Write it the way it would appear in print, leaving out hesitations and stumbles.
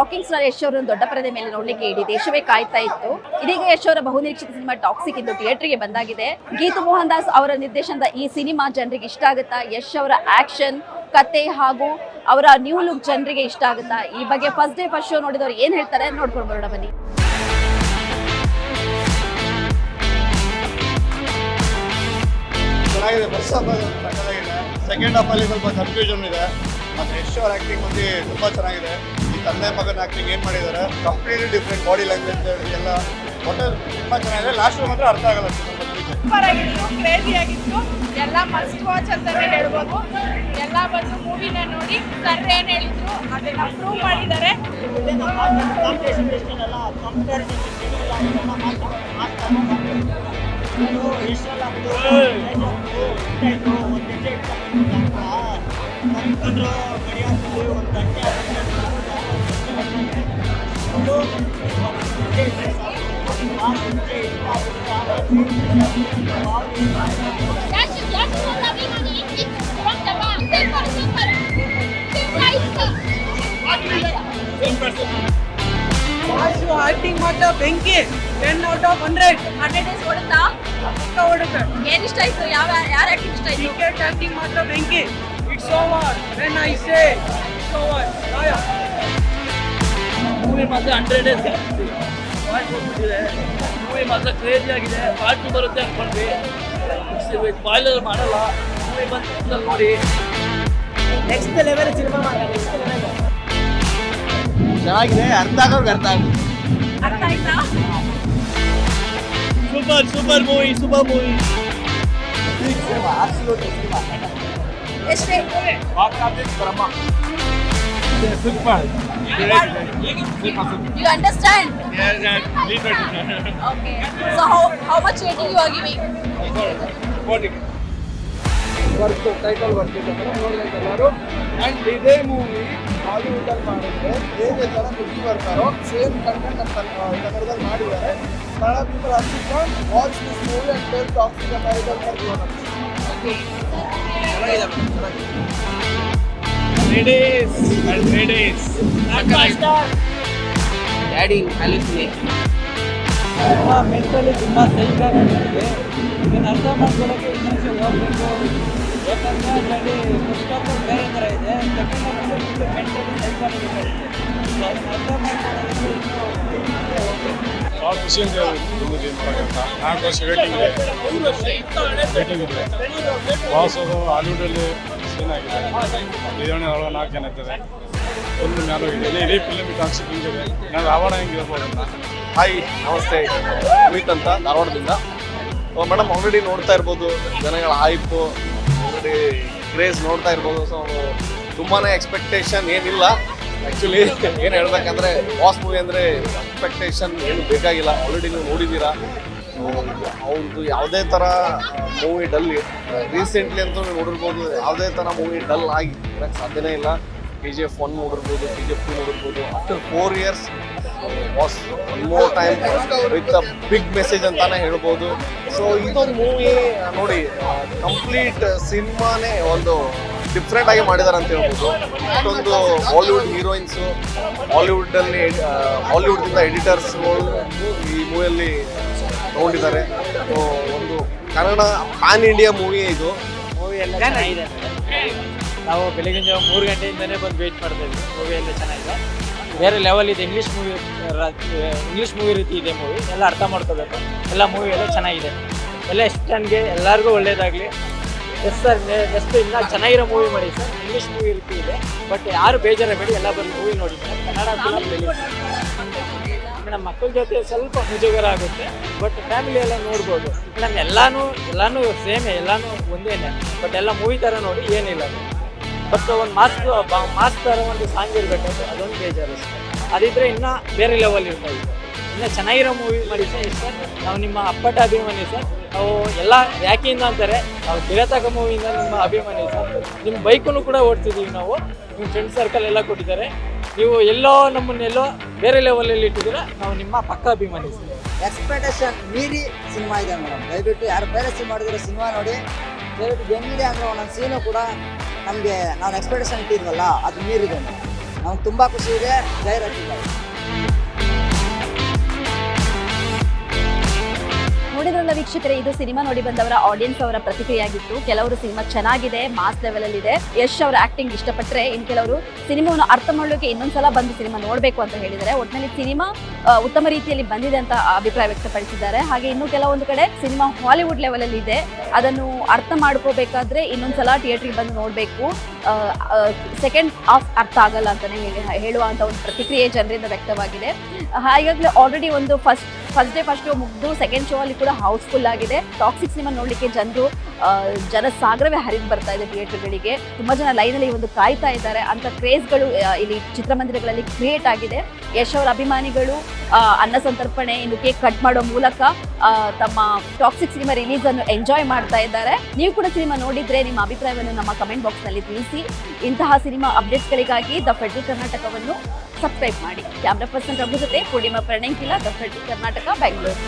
Rocking star Yash ಅವರನ್ನು ದೊಡ್ಡ ಪರದೆ ಮೇಲೆ ನೋಡ್ಲಿಕ್ಕೆ ಇಡೀ ದೇಶವೇ ಕಾಯ್ತಾ ಇತ್ತು. ಇದೀಗ ಯಶ್ ಅವರ ಬಹುನಿರೀಕ್ಷಿತ ಸಿನಿಮಾ ಟಾಕ್ಸಿಕ್ ಇಂದು ಥಿಯೇಟರ್ಗೆ ಬಂದಾಗಿದೆ. ಗೀತು ಮೋಹನ್ ದಾಸ್ ಅವರ ನಿರ್ದೇಶನದ ಈ ಸಿನಿಮಾ ಜನರಿಗೆ ಇಷ್ಟ ಆಗುತ್ತಾ? ಯಶ್ ಅವರ ಆಕ್ಷನ್, ಕತೆ ಹಾಗೂ ಅವರ ನ್ಯೂ ಲುಕ್ ಜನರಿಗೆ ಇಷ್ಟ ಆಗುತ್ತಾ? ಈ ಬಗ್ಗೆ ಫಸ್ಟ್ ಡೇ ಫಸ್ಟ್ ಶೋ ನೋಡಿದವರು ಏನ್ ಹೇಳ್ತಾರೆ ನೋಡ್ಕೊಂಡು ಬರೋಣ ಬನ್ನಿ. ಚೆನ್ನಾಗಿದೆ. ಫಸ್ಟ್ ಹಾಫ್ ಸಕ್ಕತ್ತಾಗಿದೆ. ಸೆಕೆಂಡ್ ಹಾಫ್ ಅಲ್ಲಿ ಸ್ವಲ್ಪ ಕನ್ಫ್ಯೂಷನ್ ಇದೆ. ಮತ್ತೆ ಯಶ್ ಅವರ ಆಕ್ಟಿಂಗ್ ಬಂದು ತುಂಬಾ ಚೆನ್ನಾಗಿದೆ. ಈ ತಂದೆ ಮಗನ ಆಕ್ಟಿಂಗ್ ಏನ್ ಮಾಡಿದ್ದಾರೆ ಕಂಪ್ಲೀಟ್ಲಿ ಡಿಫ್ರೆಂಟ್, ಬಾಡಿ ಲ್ಯಾಂಗ್ವೇಜ್ ಎಲ್ಲ ಒಟ್ಟು ತುಂಬಾ ಚೆನ್ನಾಗಿದೆ. ಲಾಸ್ಟ್ ಮಾತ್ರ ಅರ್ಥ ಆಗಲ್ಲ. ಸೂಪರ್ ಆಗಿತ್ತು, ಕ್ರೇಜಿ ಆಗಿತ್ತು, ಎಲ್ಲ ಮಸ್ಟ್ ವಾಚ್ ಅಂತಾನೆ ಹೇಳ್ಬೋದು. ಎಲ್ಲ ಬಂದು ಮೂವಿನ ನೋಡಿ ಸರ್ ಏನ್ ಹೇಳಿದ್ರು ಅದನ್ನ ಪ್ರೂವ್ ಮಾಡಿದ್ದಾರೆ. ಆಕ್ಟಿಂಗ್ ಮಾತ್ರ ಬೆಂಕಿ. 10 out of 100 ಹೊಡುತ್ತಾ ಹೊಡುತ್ತೆ. ಏನ್ ಇಷ್ಟ ಆಯ್ತು? ಯಾರ ಆಕ್ಟಿಂಗ್ ಇಷ್ಟ ಆಯ್ತು? ಟಿಕೆಟ್ ಆಕ್ಟಿಂಗ್ ಮಾತ್ರ ಬೆಂಕಿ. It's over when I say it's over. Movie ಮಾತ್ರ 100 ಡೇಸ್ ಮೂವಿ ಮಾತ್ರ ಕ್ರೇಜಿ ಆಗಿದೆ. ಪಾರ್ಟ್ 2 ಬರುತ್ತೆ ಅನ್ಕೊಂಡ್ವಿ. ಸ್ಪಾಯ್ಲರ್ ಮಾಡಲ್ಲ. ಮೂವಿ ಬಂದು ನೋಡಿ. ನೆಕ್ಸ್ಟ್ ಲೆವೆಲ್ ಸಿನಿಮಾ ಮಾಡಿ. ಚೆನ್ನಾಗಿದೆ. ಅರ್ಥ ಆಗೋರ್ಗೆ ಅರ್ಥ ಆಗುತ್ತೆ. ಅರ್ಥ ಆಯ್ತಾ? Super movie. ಎಷ್ಟೇ You understand? Okay. So how much rating you are giving? Work title work ನೋಡ್ಬೇಕು ಎಲ್ಲರೂ. ಆ್ಯಂಡ್ ಇದೇ ಮೂವಿ ಹಾಲಿವುಡಲ್ಲಿ ಮಾಡಿದ್ರೆ ಹೇಗೆ ಜನ ಖುಷಿ ಬರ್ತಾರೋ ಸೇಮ್ ಕಂಟೆಂಟ್ ಕನ್ನಡದಲ್ಲಿ ಮಾಡಿದ್ದಾರೆ. ಕನ್ನಡ ಪೀಪಲ್ ಅರ್ಥ watch this movie and tale toxic American daddy hallucination ತುಂಬ ಮೆಂಟಲಿ ತುಂಬ ಸೈಕಾಗಿದೆ. ಇದನ್ನು ಅರ್ಥ ಮಾಡ್ಕೊಳ್ಳೋಕ್ಕೆ ಇನ್ನೊಂದು ಹೋಗಬೇಕು. ಯಾಕಂದರೆ ಅದರಲ್ಲಿ ಫಸ್ಟ್ ಆಫ್ ಆಲ್ ಬೇರೆ ಥರ ಇದೆ, second half all mentally psychology ಬರುತ್ತೆ. ಸೊ ಅದನ್ನು ಅರ್ಥ ಮಾಡ್ಕೊಳ್ಳೋದಕ್ಕೆ ಇನ್ನೂ ಹೋಗಬೇಕು. ಭಾಳ ಖುಷಿ ಅಂತ ಬಂದಿದ್ದೀವಿ ನೋಡೋಕ್ಕಂತ. 4 ವರ್ಷ ವೇಟಿಂಗ್ ಇದೆ. ಬಾಸ್ ಅದು ಹಾಲಿವುಡಲ್ಲಿ ಸೀನ್ ಆಗಿದೆ. ಇದೊಂದು 4 ಜನ ಇರ್ತದೆ. ಒಂದು ಮ್ಯಾಲೋ ಇದೆ. ಇಡೀ ಫಿಲ್ಮ್ ಟಾಕ್ಸಿಕ್ ಹಿಂಗಿದೆ. ನಾನು ರಾವಣ ಹೆಂಗಿರ್ಬೋದು ಅಂತ. ಹಾಯ್, ನಮಸ್ತೆ. ಅಮಿತ್ ಅಂತ, ಧಾರವಾಡದಿಂದ. ಮೇಡಮ್ ಆಲ್ರೆಡಿ ನೋಡ್ತಾ ಇರ್ಬೋದು ಜನಗಳ ಹೈಪು, ಆಲ್ರೆಡಿ ಕ್ರೇಜ್ ನೋಡ್ತಾ ಇರ್ಬೋದು. ಸೊ ತುಂಬಾ ಎಕ್ಸ್ಪೆಕ್ಟೇಷನ್ ಏನಿಲ್ಲ. ಆ್ಯಕ್ಚುಲಿ ಏನು ಹೇಳ್ಬೇಕಂದ್ರೆ ಬಾಸ್ ಮೂವಿ ಅಂದರೆ ಎಕ್ಸ್ಪೆಕ್ಟೇಷನ್ ಏನು ಬೇಕಾಗಿಲ್ಲ. ಆಲ್ರೆಡಿ ನೀವು ನೋಡಿದ್ದೀರಾ. ಅವ್ರದ್ದು ಯಾವುದೇ ಥರ ಮೂವಿ ಡಲ್ ರೀಸೆಂಟ್ಲಿ ಅಂತೂ ನೀವು ನೋಡಿರ್ಬೋದು. ಯಾವುದೇ ಥರ ಮೂವಿ ಡಲ್ ಆಗಿ ಇರೋಕ್ಕೆ ಸಾಧ್ಯನೇ ಇಲ್ಲ. KGF 1 ನೋಡಿರ್ಬೋದು, KGF 2 ನೋಡಿರ್ಬೋದು. After 4 years was one more time with a big message ಅಂತಾನೆ ಹೇಳ್ಬೋದು. ಸೊ ಇದೊಂದು ಮೂವಿ ನೋಡಿ ಕಂಪ್ಲೀಟ್ ಸಿನಿಮಾನೇ ಒಂದು ಡಿಫ್ರೆಂಟ್ ಆಗಿ ಮಾಡಿದ್ದಾರೆ ಅಂತ ಹೇಳ್ಬೋದು. ಇಷ್ಟೊಂದು ಬಾಲಿವುಡ್ ಹೀರೋಯಿನ್ಸು, ಹಾಲಿವುಡ್ದಿಂದ ಎಡಿಟರ್ಸ್ಗಳು ಈ ಮೂವಿಯಲ್ಲಿ ತಗೊಂಡಿದ್ದಾರೆ. ಸೊ ಒಂದು ಕನ್ನಡ ಪ್ಯಾನ್ ಇಂಡಿಯಾ ಮೂವಿ ಇದು. ಮೂವಿ ಎಲ್ಲ ಚೆನ್ನಾಗಿದೆ. ನಾವು ಬೆಳಗಿನ ಜಾವ 3 ಗಂಟೆಯಿಂದನೇ ಬಂದು ವೆಯ್ಟ್ ಮಾಡ್ತಾ ಇದ್ವಿ. ಮೂವಿ ಎಲ್ಲ ಚೆನ್ನಾಗಿದೆ, ಬೇರೆ ಲೆವೆಲ್ ಇದೆ. ಇಂಗ್ಲೀಷ್ ಮೂವಿ ರೀತಿ ಇದೆ ಮೂವಿ. ಎಲ್ಲ ಅರ್ಥ ಮಾಡ್ಕೋಬೇಕು. ಎಲ್ಲ ಮೂವಿ ಎಲ್ಲ ಚೆನ್ನಾಗಿದೆ. ಎಲ್ಲ ಎಷ್ಟನ್ಗೆ ಎಲ್ಲರಿಗೂ ಒಳ್ಳೇದಾಗಲಿ. ಎಸ್ ಸರ್, ಎಷ್ಟು ಇನ್ನೂ ಚೆನ್ನಾಗಿರೋ ಮೂವಿ ಮಾಡಿ ಸರ್. ಇಂಗ್ಲೀಷ್ ಮೂವಿ ರೀತಿ ಇದೆ, ಬಟ್ ಯಾರು ಬೇಜಾರಾಗಬೇಡಿ, ಎಲ್ಲ ಬಂದು ಮೂವಿ ನೋಡಿ ಸರ್. ಕನ್ನಡ ನಮ್ಮ ಮಕ್ಕಳ ಜೊತೆ ಸ್ವಲ್ಪ ಮುಜುಗರ ಆಗುತ್ತೆ, ಬಟ್ ಫ್ಯಾಮಿಲಿ ಎಲ್ಲ ನೋಡ್ಬೋದು. ನಮ್ಮ ಎಲ್ಲಾನು ಸೇಮೇ, ಎಲ್ಲಾನು ಒಂದೇನೆ, ಬಟ್ ಎಲ್ಲ ಮೂವಿ ಥರ ನೋಡಿ ಏನಿಲ್ಲ. ಬಟ್ ಒಂದು ಮಾಸ್ ಥರ ಒಂದು ಸಾಂಗ್ ಇರಬೇಕಂದ್ರೆ ಅದೊಂದು ಬೇಜಾರು ಸರ್. ಅದಿದ್ರೆ ಇನ್ನೂ ಬೇರೆ ಲೆವೆಲ್ ಇರ್ತಾಯಿತ್ತು. ಇನ್ನೂ ಚೆನ್ನಾಗಿರೋ ಮೂವಿ ಮಾಡಿ ಸರ್. ನಾವು ನಿಮ್ಮ ಅಪ್ಪಟ ಅಭಿಮಾನಿ ಸರ್. ನಾವು ಎಲ್ಲ ಯಾಕೆಯಿಂದ ಅಂತಾರೆ, ನಾವು ಗಿರತಕ ಮೂವಿಯಿಂದ ನಿಮ್ಮ ಅಭಿಮಾನಿ ಸರ್. ನಿಮ್ಮ ಬೈಕನ್ನು ಕೂಡ ಓಡ್ತಿದ್ದೀವಿ ನಾವು. ನಿಮ್ಮ ಫ್ರೆಂಡ್ ಸರ್ಕಲ್ ಎಲ್ಲ ಕೊಟ್ಟಿದ್ದಾರೆ. ನೀವು ಎಲ್ಲೋ ನಮ್ಮನ್ನೆಲ್ಲೋ ಬೇರೆ ಲೆವೆಲಲ್ಲಿ ಇಟ್ಟಿದ್ದೀರಾ. ನಾವು ನಿಮ್ಮ ಪಕ್ಕ ಅಭಿಮಾನಿ ಸರ್. ಎಕ್ಸ್ಪೆಕ್ಟೇಷನ್ ಮೀರಿ ಸಿನಿಮಾ ಇದೆ ಮೇಡಮ್. ದಯವಿಟ್ಟು ಯಾರು ಪೈರಸಿ ಮಾಡಿದ್ರೆ ಸಿನಿಮಾ ನೋಡಿ. ದಯವಿಟ್ಟು ಹೆಂಗಿದೆ ಅಂದರೆ ಒಂದೊಂದು ಸೀನು ಕೂಡ ನಮಗೆ ನಾವು ಎಕ್ಸ್ಪೆಕ್ಟೇಷನ್ ಇಟ್ಟಿದ್ವಲ್ಲ ಅದು ಮೀರಿದೆ ಮೇಡಮ್. ನಮ್ಗೆ ತುಂಬಾ ಖುಷಿ ಇದೆ. ಜೈ ರಕ್ಷಿತ. ನೋಡಿದ್ರಲ್ಲ ವೀಕ್ಷಕರೇ, ಇದು ಸಿನಿಮಾ ನೋಡಿ ಬಂದವರ ಆಡಿಯನ್ಸ್ ಅವರ ಪ್ರತಿಕ್ರಿಯೆಯಾಗಿತ್ತು. ಕೆಲವರು ಸಿನಿಮಾ ಚೆನ್ನಾಗಿದೆ, ಮಾಸ್ ಲೆವೆಲ್ ಅಲ್ಲಿ ಇದೆ, ಯಶ್ ಅವರ ಆಕ್ಟಿಂಗ್ ಇಷ್ಟಪಟ್ಟರೆ, ಇನ್ನು ಕೆಲವರು ಸಿನಿಮಾವನ್ನು ಅರ್ಥ ಮಾಡೋಕೆ ಇನ್ನೊಂದ್ಸಲ ಬಂದು ಸಿನಿಮಾ ನೋಡಬೇಕು ಅಂತ ಹೇಳಿದ್ದಾರೆ. ಒಟ್ಟಿನಲ್ಲಿ ಸಿನಿಮಾ ಉತ್ತಮ ರೀತಿಯಲ್ಲಿ ಬಂದಿದೆ ಅಂತ ಅಭಿಪ್ರಾಯ ವ್ಯಕ್ತಪಡಿಸಿದ್ದಾರೆ. ಹಾಗೆ ಇನ್ನು ಕೆಲವೊಂದು ಕಡೆ ಸಿನಿಮಾ ಹಾಲಿವುಡ್ ಲೆವೆಲ್ ಅಲ್ಲಿ ಇದೆ, ಅದನ್ನು ಅರ್ಥ ಮಾಡ್ಕೋಬೇಕಾದ್ರೆ ಇನ್ನೊಂದ್ಸಲ ಥಿಯೇಟ್ರಿಗೆ ಬಂದು ನೋಡಬೇಕು, ಸೆಕೆಂಡ್ ಹಾಫ್ ಅರ್ಥ ಆಗಲ್ಲ ಅಂತಾನೆ ಹೇಳುವಂತ ಒಂದು ಪ್ರತಿಕ್ರಿಯೆ ಜನರಿಂದ ವ್ಯಕ್ತವಾಗಿದೆ. ಹಾಗಾಗಿ ಆಲ್ರೆಡಿ ಒಂದು ಫಸ್ಟ್ ಡೇ ಫಸ್ಟ್ ಶೋ ಮುಗಿದು ಸೆಕೆಂಡ್ ಶೋ ಅಲ್ಲಿ ಕೂಡ ಹೌಸ್ಫುಲ್ ಆಗಿದೆ. ಟಾಕ್ಸಿಕ್ ಸಿನಿಮಾ ನೋಡ್ಲಿಕ್ಕೆ ಜನ ಸಾಗರವೇ ಹರಿದು ಬರ್ತಾ ಇದೆ ಥಿಯೇಟರ್ಗಳಿಗೆ. ತುಂಬಾ ಜನ ಲೈನಲ್ಲಿ ಒಂದು ಕಾಯ್ತಾ ಇದ್ದಾರೆ ಅಂತ ಕ್ರೇಜ್ಗಳು ಇಲ್ಲಿ ಚಿತ್ರಮಂದಿರಗಳಲ್ಲಿ ಕ್ರಿಯೇಟ್ ಆಗಿದೆ. ಯಶ್ ಅವರ ಅಭಿಮಾನಿಗಳು ಅನ್ನ ಸಂತರ್ಪಣೆ, ಇನ್ನು ಕೇಕ್ ಕಟ್ ಮಾಡೋ ಮೂಲಕ ತಮ್ಮ ಟಾಕ್ಸಿಕ್ ಸಿನಿಮಾ ರಿಲೀಸ್ ಅನ್ನು ಎಂಜಾಯ್ ಮಾಡ್ತಾ ಇದ್ದಾರೆ. ನೀವು ಕೂಡ ಸಿನಿಮಾ ನೋಡಿದ್ರೆ ನಿಮ್ಮ ಅಭಿಪ್ರಾಯವನ್ನು ನಮ್ಮ ಕಮೆಂಟ್ ಬಾಕ್ಸ್ ನಲ್ಲಿ ತಿಳಿಸಿ. ಇಂತಹ ಸಿನಿಮಾ ಅಪ್ಡೇಟ್ಸ್ಗಳಿಗಾಗಿ ದ ಫೆಡರಲ್ ಕರ್ನಾಟಕವನ್ನು ಸಬ್ಸ್ಕ್ರೈಬ್ ಮಾಡಿ. ಕ್ಯಾಮ್ರಾ ಪರ್ಸನ್ ರಘು ಜೊತೆ ಪೂರ್ಣಿಮಾ ಪ್ರಣಯಂಕಿಲ, ದ ಫೆಡರಲ್ ಕರ್ನಾಟಕ, ಬೆಂಗಳೂರು.